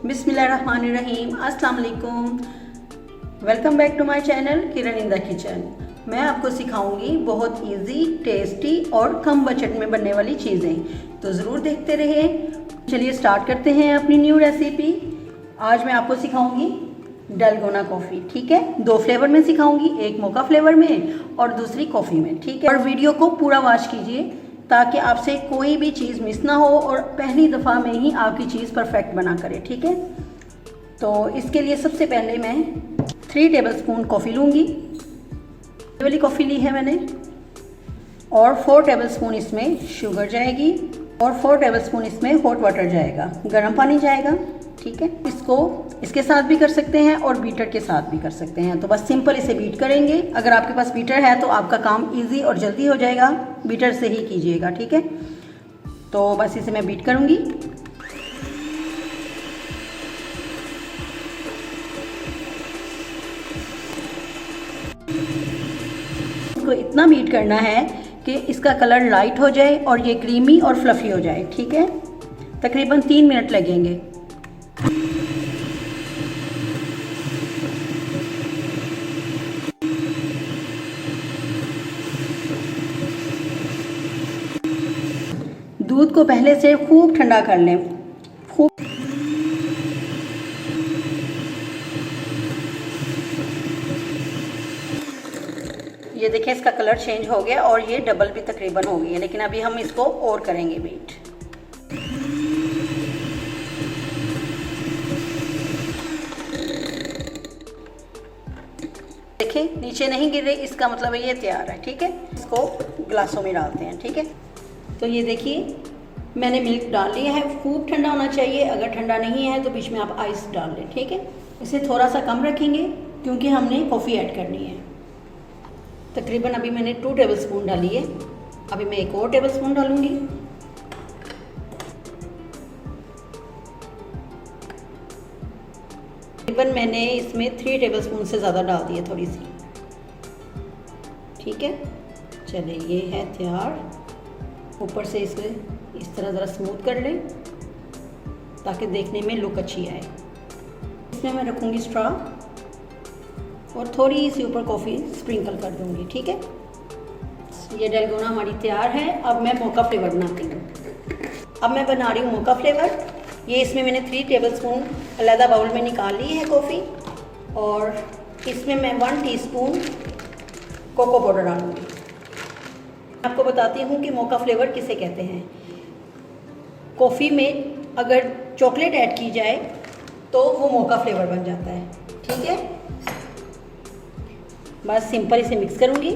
बिस्मिल्लाहिर्रहमानिर्रहीम, अस्सलाम वालेकुम। Welcome back to my channel Kiran in the kitchen. मैं आपको सिखाऊंगी बहुत इजी, टेस्टी और कम बजट में बनने वाली चीज़ें, तो ज़रूर देखते रहिए। चलिए स्टार्ट करते हैं अपनी न्यू रेसिपी। आज मैं आपको सिखाऊंगी डलगोना कॉफ़ी। ठीक है, 2 फ्लेवर में सिखाऊंगी, एक मोका फ्लेवर में और दूसरी कॉफ़ी में। ठीक है, और वीडियो को पूरा वॉच कीजिए ताकि आपसे कोई भी चीज़ मिस ना हो और पहली दफ़ा में ही आपकी चीज़ परफेक्ट बना करे। ठीक है, तो इसके लिए सबसे पहले मैं 3 टेबलस्पून कॉफ़ी लूँगी। ये वाली कॉफ़ी ली है मैंने, और 4 टेबलस्पून इसमें शुगर जाएगी और 4 टेबलस्पून इसमें हॉट वाटर जाएगा, गर्म पानी जाएगा। ठीक है, इसको इसके साथ भी कर सकते हैं और बीटर के साथ भी कर सकते हैं। तो बस सिंपल इसे बीट करेंगे। अगर आपके पास बीटर है तो आपका काम इजी और जल्दी हो जाएगा, बीटर से ही कीजिएगा। ठीक है, तो बस इसे मैं बीट करूँगी। इसको इतना बीट करना है कि इसका कलर लाइट हो जाए और ये क्रीमी और फ्लफ़ी हो जाए। ठीक है, तकरीबन 3 मिनट लगेंगे। दूध को पहले से खूब ठंडा कर लें, खूब। ये देखिए इसका कलर चेंज हो गया और ये डबल भी तकरीबन हो गई है, लेकिन अभी हम इसको और करेंगे बीट। देखिए नीचे नहीं गिर रही, इसका मतलब ये तैयार है। ठीक है, इसको गिलासों में डालते हैं। ठीक है, तो ये देखिए मैंने मिल्क डाल लिया है, खूब ठंडा होना चाहिए। अगर ठंडा नहीं है तो बीच में आप आइस डाल लें। ठीक है, इसे थोड़ा सा कम रखेंगे क्योंकि हमने कॉफ़ी ऐड करनी है। तकरीबन अभी मैंने 2 टेबलस्पून डाली है, अभी मैं एक और टेबलस्पून डालूंगी। तकरीबन मैंने इसमें 3 टेबलस्पून से ज़्यादा डाल दी है, थोड़ी सी। ठीक है, चलिए ये है तैयार। ऊपर से इसमें इस तरह ज़रा स्मूथ कर लें ताकि देखने में लुक अच्छी आए। इसमें मैं रखूँगी स्ट्रॉ और थोड़ी सी ऊपर कॉफ़ी स्प्रिंकल कर दूँगी। ठीक है, ये डलगोना हमारी तैयार है। अब मैं मोका फ्लेवर बनाती हूँ। अब मैं बना रही हूँ मोका फ्लेवर। ये इसमें मैंने 3 टेबलस्पून अलग बाउल में निकाल ली है कॉफ़ी, और इसमें मैं 1 टीस्पून कोको पाउडर डालूँगी। आपको बताती हूँ कि मोका फ्लेवर किसे कहते हैं। कॉफ़ी में अगर चॉकलेट ऐड की जाए तो वो मोका फ्लेवर बन जाता है। ठीक है, बस सिंपल इसे मिक्स करूँगी।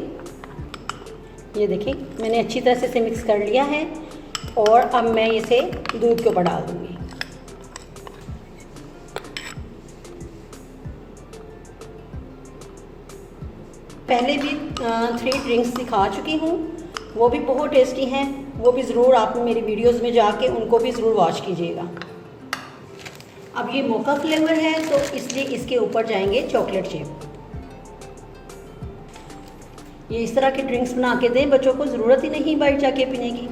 ये देखिए मैंने अच्छी तरह से इसे मिक्स कर लिया है और अब मैं इसे दूध के ऊपर डाल दूँगी। पहले भी 3 ड्रिंक्स सिखा चुकी हूँ, वो भी बहुत टेस्टी हैं। वो भी ज़रूर आप मेरी वीडियोस में जाके उनको भी ज़रूर वॉच कीजिएगा। अब ये मोका फ्लेवर है तो इसलिए इसके ऊपर जाएंगे चॉकलेट चिप। ये इस तरह के ड्रिंक्स बना के दें बच्चों को, ज़रूरत ही नहीं बाहर जाके पीने की,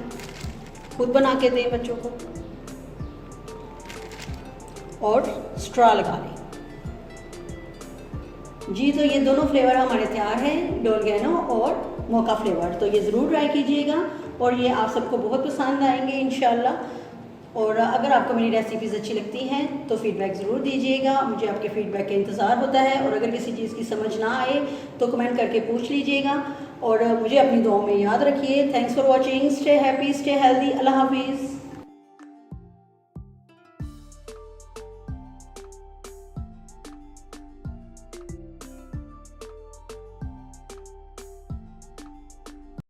खुद बना के दें बच्चों को। और स्ट्रॉ लगा लें जी। तो ये दोनों फ्लेवर हमारे तैयार हैं, डलगोना और मोका फ्लेवर। तो ये ज़रूर ट्राई कीजिएगा और ये आप सबको बहुत पसंद आएंगे इंशाल्लाह। और अगर आपको मेरी रेसिपीज़ अच्छी लगती हैं तो फीडबैक ज़रूर दीजिएगा, मुझे आपके फीडबैक का इंतज़ार होता है। और अगर किसी चीज़ की समझ ना आए तो कमेंट करके पूछ लीजिएगा और मुझे अपनी दुआओं में याद रखिए। Thanks for watching, stay happy, stay healthy, अल्लाह हाफिज़।